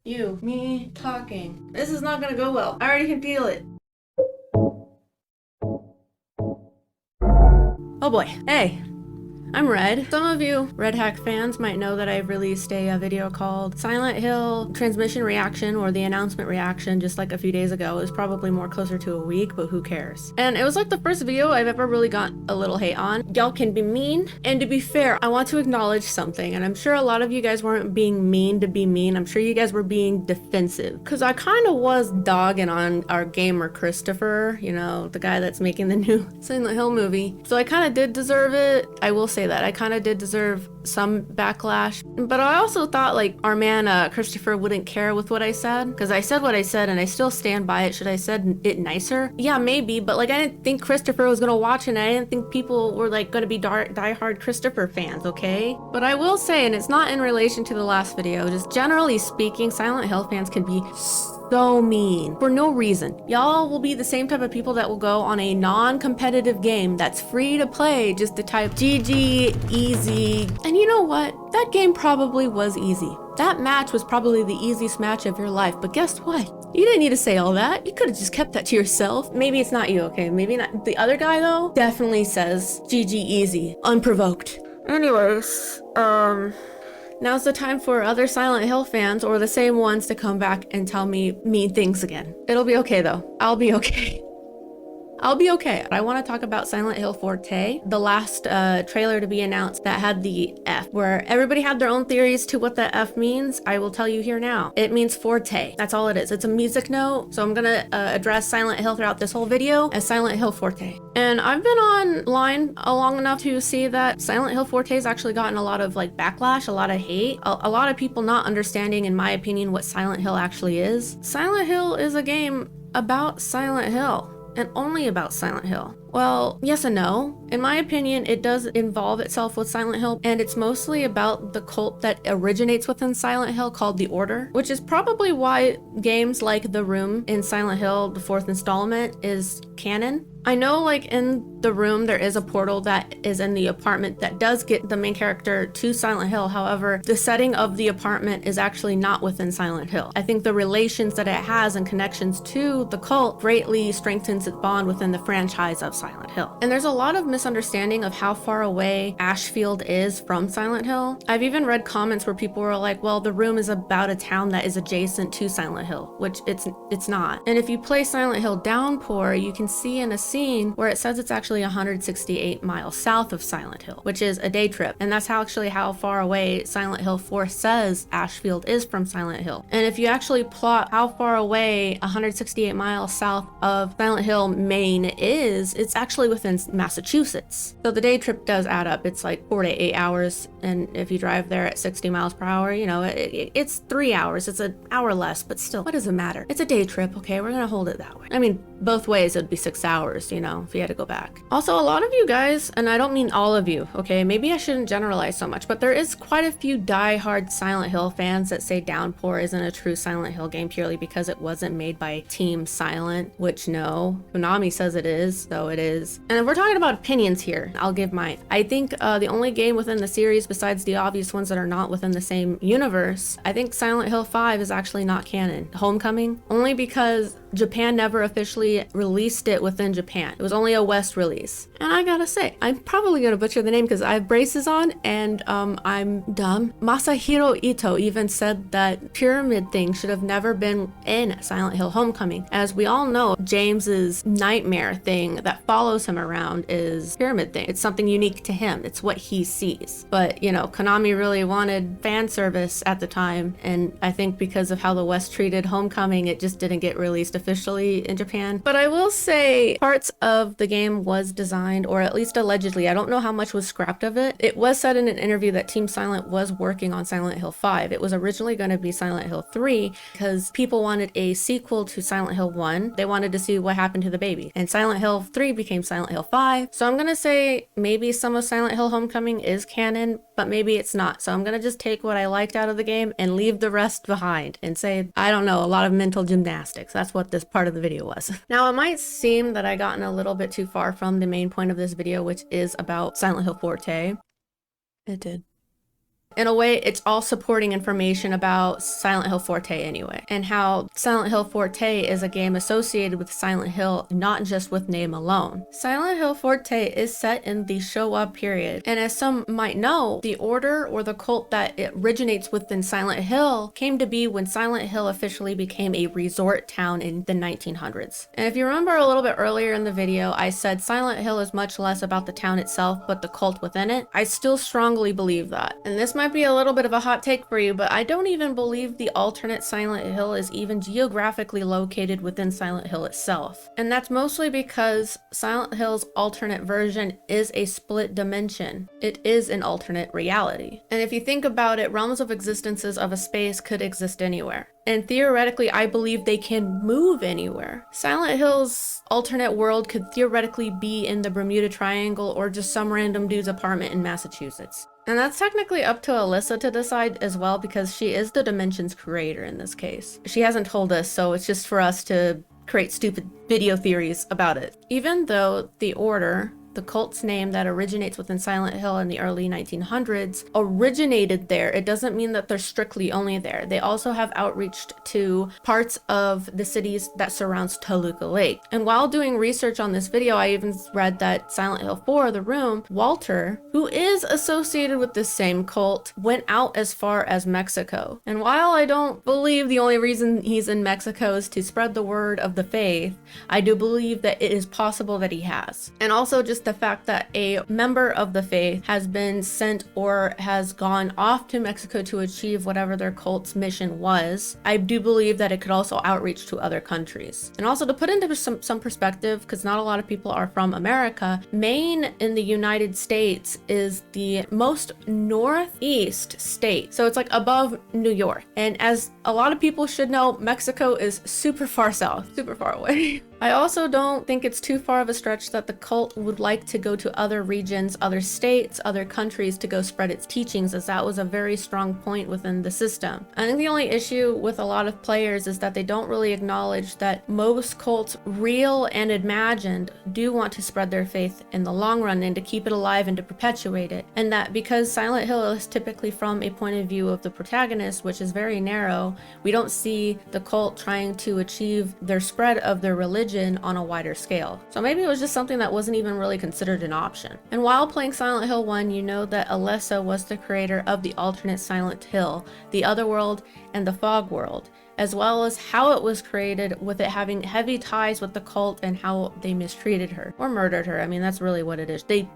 Me talking. This is not gonna go well. I already can feel it. Oh boy. Hey. I'm Red. Some of you Red Hack fans might know that I've released a video called Silent Hill Transmission Reaction, or the announcement reaction, just like a few days ago. It was probably more closer to a week, but who cares? And it was like the first video I've ever really got a little hate on. Y'all can be mean, and to be fair, I want to acknowledge something, and I'm sure a lot of you guys weren't being mean to be mean. I'm sure you guys were being defensive, because I kind of was dogging on our gamer Christopher, you know, the guy that's making the new Silent Hill movie. So I kind of did deserve it. I will say that I kind of did deserve some backlash, but I also thought like our man Christopher wouldn't care with what I said, because I said what I said and I still stand by it. Should I said it nicer? Yeah, maybe, but like I didn't think Christopher was gonna watch it, and I didn't think people were like gonna be die-hard Christopher fans, okay? But I will say, and it's not in relation to the last video, just generally speaking, Silent Hill fans can be so mean for no reason. Y'all will be the same type of people that will go on a non-competitive game that's free to play just to type GG easy. And you know what? That game probably was easy. That match was probably the easiest match of your life, but guess what? You didn't need to say all that. You could have just kept that to yourself. Maybe it's not you, okay? Maybe not. The other guy though definitely says GG easy, unprovoked. Anyways, now's the time for other Silent Hill fans, or the same ones, to come back and tell me mean things again. It'll be okay though. I'll be okay. I'll be okay. I want to talk about Silent Hill Forte, the last trailer to be announced that had the F, where everybody had their own theories to what the F means. I will tell you here now. It means Forte. That's all it is. It's a music note. So I'm gonna address Silent Hill throughout this whole video as Silent Hill Forte. And I've been online long enough to see that Silent Hill Forte has actually gotten a lot of like backlash, a lot of hate, a lot of people not understanding, in my opinion, what Silent Hill actually is. Silent Hill is a game about Silent Hill, and only about Silent Hill. Well, yes and no. In my opinion, it does involve itself with Silent Hill, and it's mostly about the cult that originates within Silent Hill called the Order, which is probably why games like The Room in Silent Hill, the 4th installment, is canon. I know like in The Room there is a portal that is in the apartment that does get the main character to Silent Hill. However, the setting of the apartment is actually not within Silent Hill. I think the relations that it has and connections to the cult greatly strengthens its bond within the franchise of Silent Hill. And there's a lot of misunderstanding of how far away Ashfield is from Silent Hill. I've even read comments where people were like, well, The Room is about a town that is adjacent to Silent Hill, which it's not. And if you play Silent Hill Downpour, you can see in a scene where it says it's actually 168 miles south of Silent Hill, which is a day trip. And that's actually how far away Silent Hill 4 says Ashfield is from Silent Hill. And if you actually plot how far away 168 miles south of Silent Hill, Maine is, it's actually within Massachusetts. So the day trip does add up. It's like 4 to 8 hours. And if you drive there at 60 miles per hour, you know, it's 3 hours. It's an hour less, but still, what does it matter? It's a day trip, okay? We're gonna hold it that way. I mean, both ways it'd be 6 hours, you know, if you had to go back. Also, a lot of you guys, and I don't mean all of you, okay? Maybe I shouldn't generalize so much, but there is quite a few die-hard Silent Hill fans that say Downpour isn't a true Silent Hill game purely because it wasn't made by Team Silent, which no, Konami says it is, so it is. And if we're talking about opinions here, I'll give mine. I think the only game within the series, besides the obvious ones that are not within the same universe, I think Silent Hill 5 is actually not canon. Homecoming, only because Japan never officially released it within Japan. It was only a West release. And I gotta say, I'm probably gonna butcher the name because I have braces on and I'm dumb. Masahiro Ito even said that pyramid thing should have never been in Silent Hill Homecoming. As we all know, James's nightmare thing that follows him around is pyramid thing. It's something unique to him. It's what he sees. But, you know, Konami really wanted fan service at the time, and I think because of how the West treated Homecoming, it just didn't get released officially in Japan. But I will say parts of the game was designed, or at least allegedly, I don't know how much was scrapped of it. It was said in an interview that Team Silent was working on Silent Hill 5. It was originally going to be Silent Hill 3 because people wanted a sequel to Silent Hill 1. They wanted to see what happened to the baby. And Silent Hill 3 became Silent Hill 5. So I'm going to say maybe some of Silent Hill Homecoming is canon, but maybe it's not. So I'm going to just take what I liked out of the game and leave the rest behind and say, I don't know, a lot of mental gymnastics. That's what this part of the video was. Now, it might seem that I gotten a little bit too far from the main point of this video, which is about Silent Hill Forte. It did. In a way, it's all supporting information about Silent Hill Forte anyway, and how Silent Hill Forte is a game associated with Silent Hill, not just with name alone. Silent Hill Forte is set in the Showa period, and as some might know, the order or the cult that it originates within Silent Hill came to be when Silent Hill officially became a resort town in the 1900s. And if you remember a little bit earlier in the video, I said Silent Hill is much less about the town itself, but the cult within it. I still strongly believe that. And this might be a little bit of a hot take for you, but I don't even believe the alternate Silent Hill is even geographically located within Silent Hill itself. And that's mostly because Silent Hill's alternate version is a split dimension. It is an alternate reality. And if you think about it, realms of existences of a space could exist anywhere. And theoretically, I believe they can move anywhere. Silent Hill's alternate world could theoretically be in the Bermuda Triangle or just some random dude's apartment in Massachusetts. And that's technically up to Alyssa to decide as well, because she is the Dimension's creator in this case. She hasn't told us, so it's just for us to create stupid video theories about it. Even though the Order, the cult's name that originates within Silent Hill in the early 1900s, originated there, it doesn't mean that they're strictly only there. They also have outreached to parts of the cities that surrounds Toluca Lake. And while doing research on this video, I even read that Silent Hill 4, The Room, Walter, who is associated with this same cult, went out as far as Mexico. And while I don't believe the only reason he's in Mexico is to spread the word of the faith, I do believe that it is possible that he has. And also just the fact that a member of the faith has been sent or has gone off to Mexico to achieve whatever their cult's mission was, I do believe that it could also outreach to other countries. And also to put into some perspective, because not a lot of people are from America, Maine in the United States is the most northeast state. So it's like above New York. And as a lot of people should know, Mexico is super far south, super far away. I also don't think it's too far of a stretch that the cult would like to go to other regions, other states, other countries to go spread its teachings, as that was a very strong point within the system. I think the only issue with a lot of players is that they don't really acknowledge that most cults, real and imagined, do want to spread their faith in the long run and to keep it alive and to perpetuate it. And that because Silent Hill is typically from a point of view of the protagonist, which is very narrow, we don't see the cult trying to achieve their spread of their religion on a wider scale. So maybe it was just something that wasn't even really considered an option. And while playing Silent Hill 1, you know that Alyssa was the creator of the alternate Silent Hill, the Otherworld, and the Fog World, as well as how it was created, with it having heavy ties with the cult and how they mistreated her or murdered her. I mean, that's really what it is. They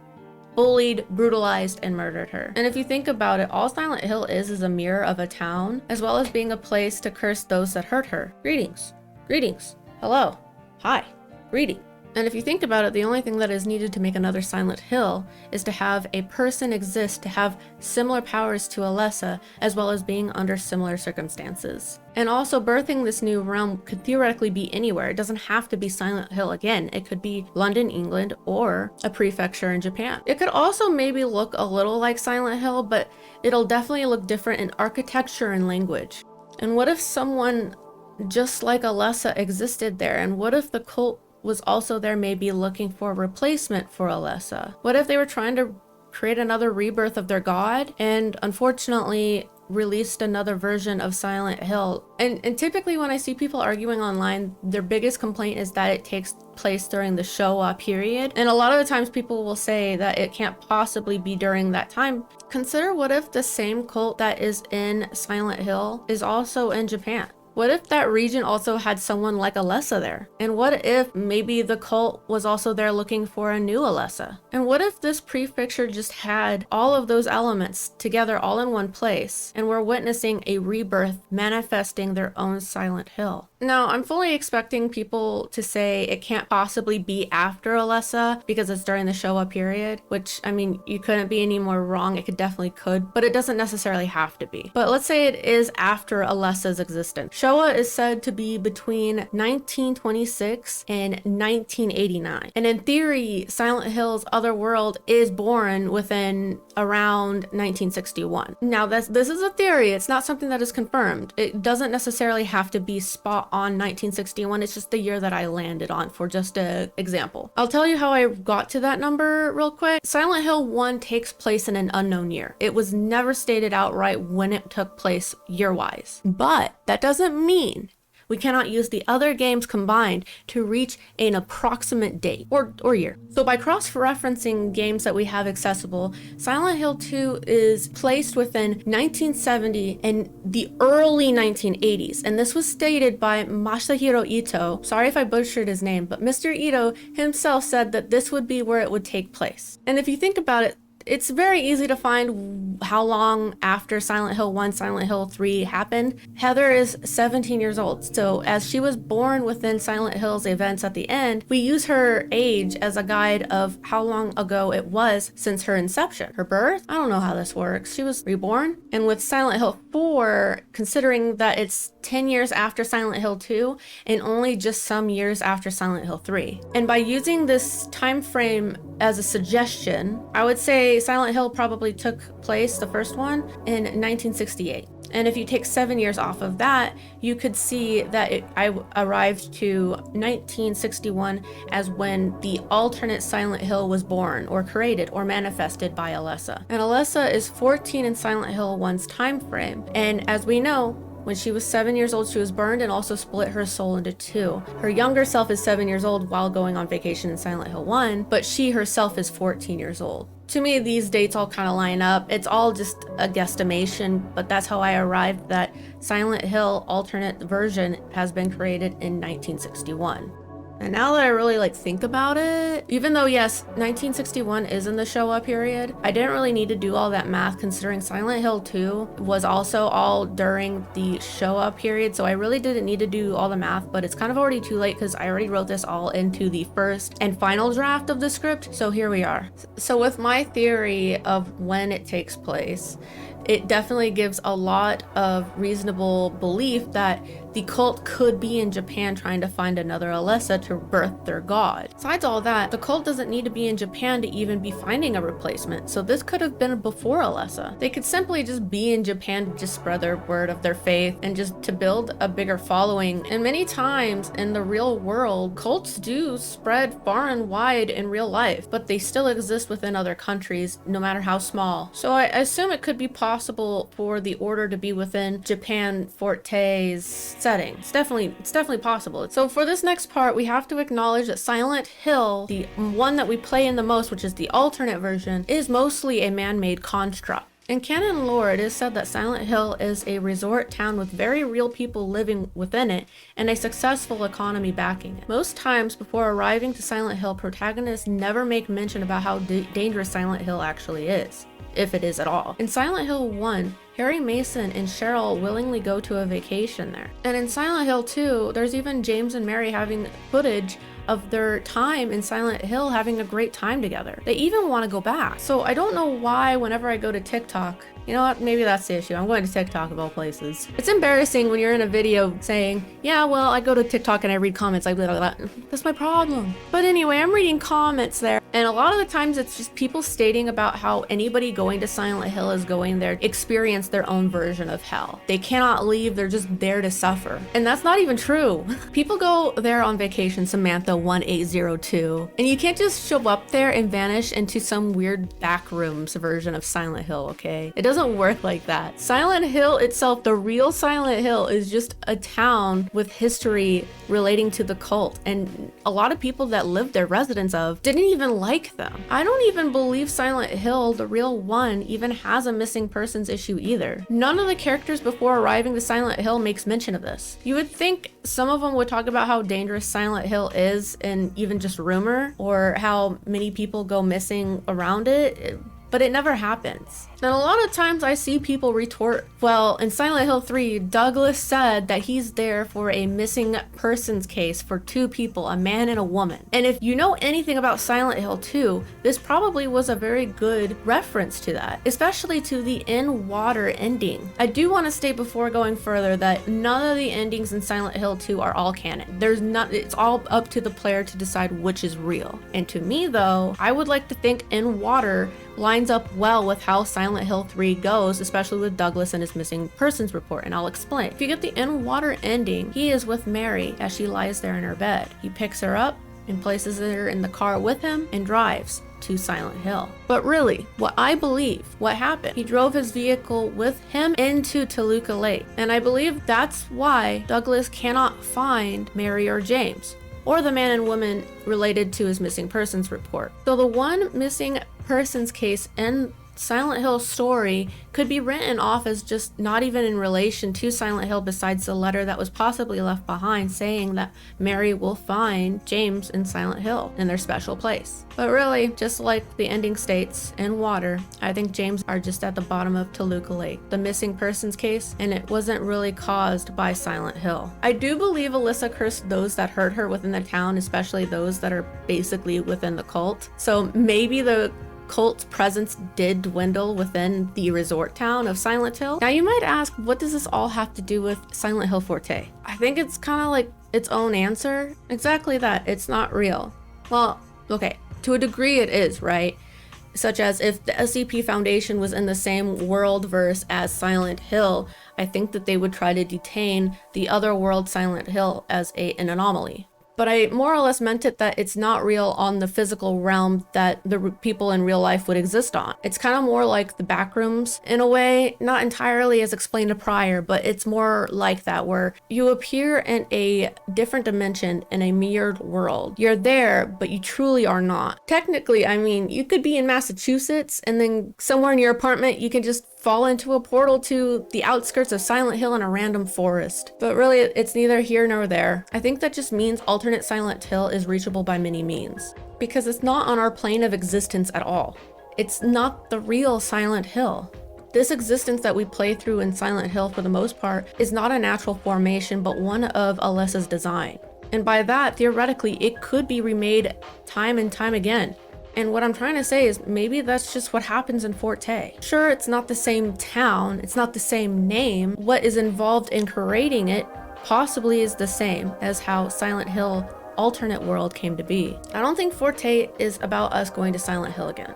bullied, brutalized, and murdered her. And if you think about it, all Silent Hill is a mirror of a town, as well as being a place to curse those that hurt her. Greetings. Greetings. Hello. Hi, greeting. And if you think about it, the only thing that is needed to make another Silent Hill is to have a person exist to have similar powers to Alyssa, as well as being under similar circumstances. And also, birthing this new realm could theoretically be anywhere. It doesn't have to be Silent Hill again. It could be London, England, or a prefecture in Japan. It could also maybe look a little like Silent Hill, but it'll definitely look different in architecture and language. And what if someone just like Alyssa existed there? And what if the cult was also there, maybe looking for a replacement for Alyssa? What if they were trying to create another rebirth of their god and unfortunately released another version of Silent Hill? And typically when I see people arguing online, their biggest complaint is that it takes place during the Showa period. And a lot of the times people will say that it can't possibly be during that time. Consider, what if the same cult that is in Silent Hill is also in Japan? What if that region also had someone like Alyssa there? And what if maybe the cult was also there looking for a new Alyssa? And what if this prefecture just had all of those elements together all in one place, and we're witnessing a rebirth manifesting their own Silent Hill? Now, I'm fully expecting people to say it can't possibly be after Alyssa because it's during the Showa period, which, I mean, you couldn't be any more wrong. It definitely could, but it doesn't necessarily have to be. But let's say it is after Alyssa's existence. Showa is said to be between 1926 and 1989. And in theory, Silent Hill's Otherworld is born within around 1961. Now, this is a theory. It's not something that is confirmed. It doesn't necessarily have to be spot on 1961. It's just the year that I landed on for just an example. I'll tell you how I got to that number real quick. Silent Hill 1 takes place in an unknown year. It was never stated outright when it took place year-wise. But that doesn't mean we cannot use the other games combined to reach an approximate date or year. So by cross-referencing games that we have accessible, Silent Hill 2 is placed within 1970 and the early 1980s. And this was stated by Masahiro Ito. Sorry if I butchered his name, but Mr. Ito himself said that this would be where it would take place. And if you think about it, it's very easy to find how long after Silent Hill 1, Silent Hill 3 happened. Heather is 17 years old, so as she was born within Silent Hill's events at the end, we use her age as a guide of how long ago it was since her inception. Her birth? I don't know how this works. She was reborn. And with Silent Hill 4, considering that it's 10 years after Silent Hill 2 and only just some years after Silent Hill 3. And by using this time frame as a suggestion, I would say Silent Hill probably took place, the first one, in 1968. And if you take 7 years off of that, you could see that I arrived to 1961 as when the alternate Silent Hill was born or created or manifested by Alessa. And Alessa is 14 in Silent Hill 1's time frame. And as we know, when she was 7 years old, she was burned and also split her soul into two. Her younger self is 7 years old while going on vacation in Silent Hill 1, but she herself is 14 years old. To me, these dates all kind of line up. It's all just a guesstimation, but that's how I arrived that Silent Hill alternate version has been created in 1961. And now that I really think about it, even though yes, 1961 is in the Showa period, I didn't really need to do all that math considering Silent Hill 2 was also all during the Showa period, so I really didn't need to do all the math, but it's kind of already too late because I already wrote this all into the first and final draft of the script, so here we are. So with my theory of when it takes place, it definitely gives a lot of reasonable belief that the cult could be in Japan trying to find another Alessa to birth their god. Besides all that, the cult doesn't need to be in Japan to even be finding a replacement, so this could have been before Alessa. They could simply just be in Japan to just spread their word of their faith and just to build a bigger following. And many times in the real world, cults do spread far and wide in real life, but they still exist within other countries, no matter how small. So I assume it could be possible for the order to be within Japan Forte's setting. It's definitely possible. So for this next part, we have to acknowledge that Silent Hill, the one that we play in the most, which is the alternate version, is mostly a man-made construct. In canon lore, it is said that Silent Hill is a resort town with very real people living within it and a successful economy backing it. Most times before arriving to Silent Hill, protagonists never make mention about how dangerous Silent Hill actually is, if it is at all. In Silent Hill 1, Harry Mason and Cheryl willingly go to a vacation there. And in Silent Hill 2, there's even James and Mary having footage of their time in Silent Hill having a great time together. They even want to go back. So I don't know why whenever I go to TikTok, you know what, maybe that's the issue. I'm going to TikTok of all places. It's embarrassing when you're in a video saying, yeah, well, I go to TikTok and I read comments like that. That's my problem. But anyway, I'm reading comments there. And a lot of the times it's just people stating about how anybody going to Silent Hill is going there to experience their own version of hell. They cannot leave, they're just there to suffer. And that's not even true. People go there on vacation, Samantha 1802, and you can't just show up there and vanish into some weird backrooms version of Silent Hill, okay? It doesn't work like that. Silent Hill itself, the real Silent Hill, is just a town with history relating to the cult, and a lot of people that lived there, residents of, didn't even like them. I don't even believe Silent Hill, the real one, even has a missing persons issue either. None of the characters before arriving to Silent Hill makes mention of this. You would think some of them would talk about how dangerous Silent Hill is and even just rumor, or how many people go missing around it, but it never happens. And a lot of times I see people retort, well, in Silent Hill 3, Douglas said that he's there for a missing persons case for two people, a man and a woman. And if you know anything about Silent Hill 2, this probably was a very good reference to that, especially to the in-water ending. I do want to state before going further that none of the endings in Silent Hill 2 are all canon. It's all up to the player to decide which is real. And to me though, I would like to think in water lines up well with how Silent Silent Hill 3 goes, especially with Douglas and his missing persons report, and I'll explain. If you get the in-water ending, he is with Mary as she lies there in her bed. He picks her up and places her in the car with him and drives to Silent Hill. But really, what I believe, what happened, he drove his vehicle with him into Toluca Lake. And I believe that's why Douglas cannot find Mary or James, or the man and woman related to his missing persons report. So the one missing persons case in Silent Hill story could be written off as just not even in relation to Silent Hill, besides the letter that was possibly left behind saying that Mary will find James in Silent Hill in their special place. But really, just like the ending states in water, I think James are just at the bottom of Toluca Lake, the missing persons case, and it wasn't really caused by Silent Hill. I do believe Alyssa cursed those that hurt her within the town, especially those that are basically within the cult. So maybe the cult's presence did dwindle within the resort town of Silent Hill. Now you might ask, what does this all have to do with Silent Hill Forte? I think it's kind of like its own answer. Exactly that, it's not real. Well, okay, to a degree it is, right? Such as if the SCP Foundation was in the same world verse as Silent Hill, I think that they would try to detain the other world Silent Hill as an anomaly. But I more or less meant it that it's not real on the physical realm that the people in real life would exist on. It's kind of more like the backrooms in a way, not entirely as explained prior, but it's more like that, where you appear in a different dimension in a mirrored world. You're there, but you truly are not. Technically, I mean, you could be in Massachusetts and then somewhere in your apartment, you can just fall into a portal to the outskirts of Silent Hill in a random forest. But really, it's neither here nor there. I think that just means alternate Silent Hill is reachable by many means, because it's not on our plane of existence at all. It's not the real Silent Hill. This existence that we play through in Silent Hill for the most part is not a natural formation, but one of Alyssa's design. And by that, theoretically, it could be remade time and time again. And what I'm trying to say is maybe that's just what happens in Forte. Sure, it's not the same town, it's not the same name. What is involved in creating it possibly is the same as how Silent Hill alternate world came to be. I don't think Forte is about us going to Silent Hill again.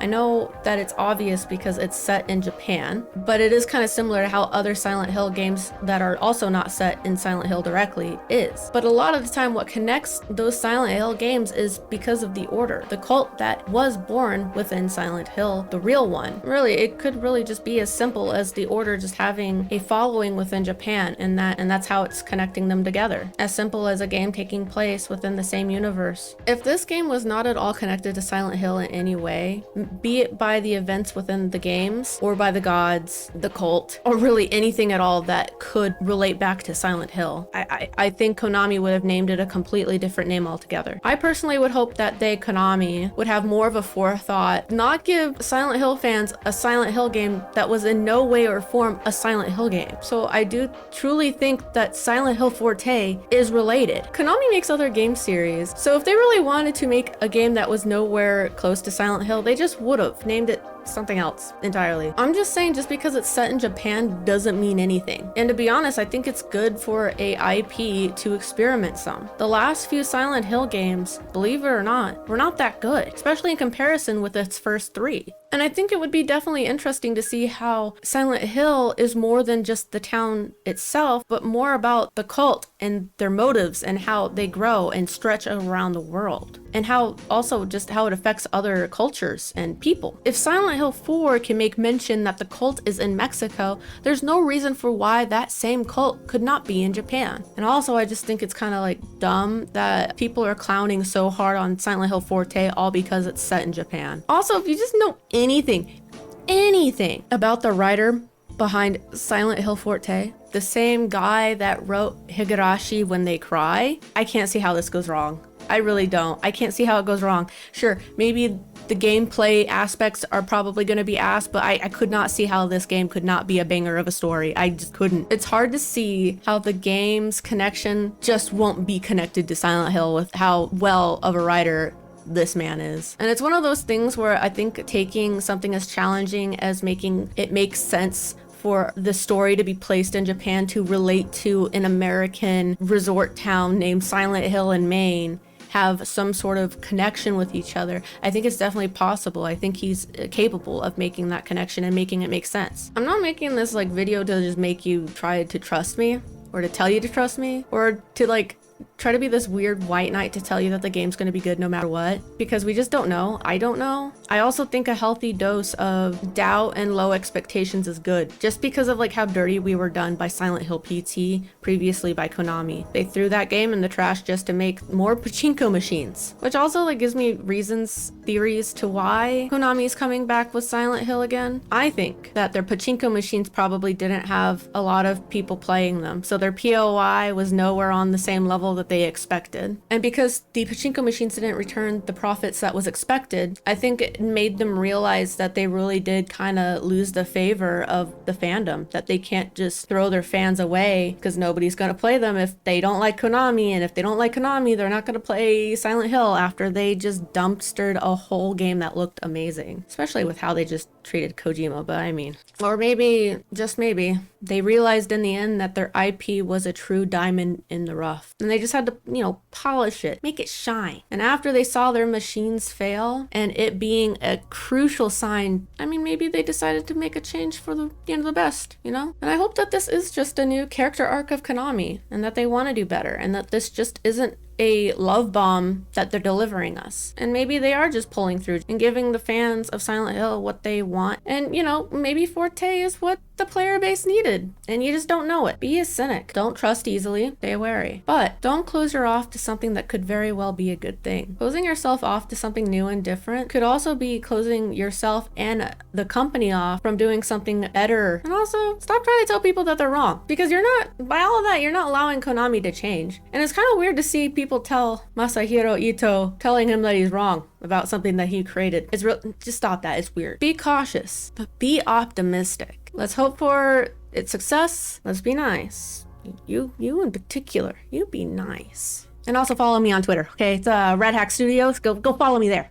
I know that it's obvious because it's set in Japan, but it is kind of similar to how other Silent Hill games that are also not set in Silent Hill directly is. But a lot of the time what connects those Silent Hill games is because of the Order, the cult that was born within Silent Hill, the real one. Really, it could really just be as simple as the Order just having a following within Japan, and that's how it's connecting them together. As simple as a game taking place within the same universe. If this game was not at all connected to Silent Hill in any way, be it by the events within the games, or by the gods, the cult, or really anything at all that could relate back to Silent Hill, I think Konami would have named it a completely different name altogether. I personally would hope that they, Konami, would have more of a forethought, not give Silent Hill fans a Silent Hill game that was in no way or form a Silent Hill game. So I do truly think that Silent Hill Forte is related. Konami makes other game series, so if they really wanted to make a game that was nowhere close to Silent Hill, they just would have named it something else entirely. I'm just saying, just because it's set in Japan doesn't mean anything. And to be honest, I think it's good for a IP to experiment some. The last few Silent Hill games, believe it or not, were not that good, especially in comparison with its first three. And I think it would be definitely interesting to see how Silent Hill is more than just the town itself, but more about the cult and their motives and how they grow and stretch around the world. And how also just how it affects other cultures and people. If Silent Hill 4 can make mention that the cult is in Mexico, there's no reason for why that same cult could not be in Japan. And also, I just think it's kind of like dumb that people are clowning so hard on Silent Hill Forte all because it's set in Japan. Also, if you just know anything about the writer behind Silent Hill Forte, the same guy that wrote Higurashi When They Cry, I can't see how this goes wrong. I really don't. I can't see how it goes wrong. Sure, maybe the gameplay aspects are probably going to be asked, but I could not see how this game could not be a banger of a story. I just couldn't. It's hard to see how the game's connection just won't be connected to Silent Hill with how well of a writer this man is. And it's one of those things where I think taking something as challenging as making it make sense for the story to be placed in Japan to relate to an American resort town named Silent Hill in Maine have some sort of connection with each other. I think it's definitely possible. I think he's capable of making that connection and making it make sense. I'm not making this like video to just make you try to trust me, or to tell you to trust me, or to like try to be this weird white knight to tell you that the game's going to be good no matter what, because we just don't know. I don't know. I also think a healthy dose of doubt and low expectations is good, just because of like how dirty we were done by Silent Hill PT, previously by Konami. They threw that game in the trash just to make more pachinko machines, which also like gives me theories to why Konami's coming back with Silent Hill again. I think that their pachinko machines probably didn't have a lot of people playing them, so their POI was nowhere on the same level that they expected. And because the pachinko machines didn't return the profits that was expected, I think it made them realize that they really did kind of lose the favor of the fandom, that they can't just throw their fans away because nobody's going to play them if they don't like Konami, and if they don't like Konami, they're not going to play Silent Hill after they just dumpstered a whole game that looked amazing, especially with how they just treated Kojima. But I mean, or maybe, just maybe, they realized in the end that their IP was a true diamond in the rough, and they just had to, you know, polish it, make it shine. And after they saw their machines fail, and it being a crucial sign, I mean, maybe they decided to make a change for the end of the best, you know? And I hope that this is just a new character arc of Konami, and that they want to do better, and that this just isn't a love bomb that they're delivering us. And maybe they are just pulling through and giving the fans of Silent Hill what they want. And, you know, maybe Forte is what the player base needed, and you just don't know it. Be a cynic. Don't trust easily. Stay wary. But don't close your off to something that could very well be a good thing. Closing yourself off to something new and different could also be closing yourself and the company off from doing something better. And also, stop trying to tell people that they're wrong, because you're not, by all of that, you're not allowing Konami to change. And it's kind of weird to see people tell Masahiro Ito, telling him that he's wrong about something that he created. It's real. Just stop that. It's weird. Be cautious, but be optimistic. Let's hope for its success. Let's be nice. You in particular, you be nice. And also follow me on Twitter, okay? It's Red Hack Studios. Go follow me there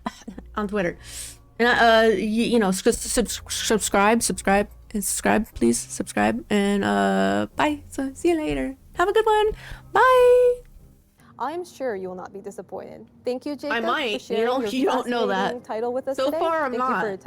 on Twitter. And you know, subscribe, please subscribe. And bye. So see you later. Have a good one. Bye. I'm sure you will not be disappointed. Thank you, Jacob. I might. For sharing You don't know that. title with us So today. far, I'm Thank not. you for your time.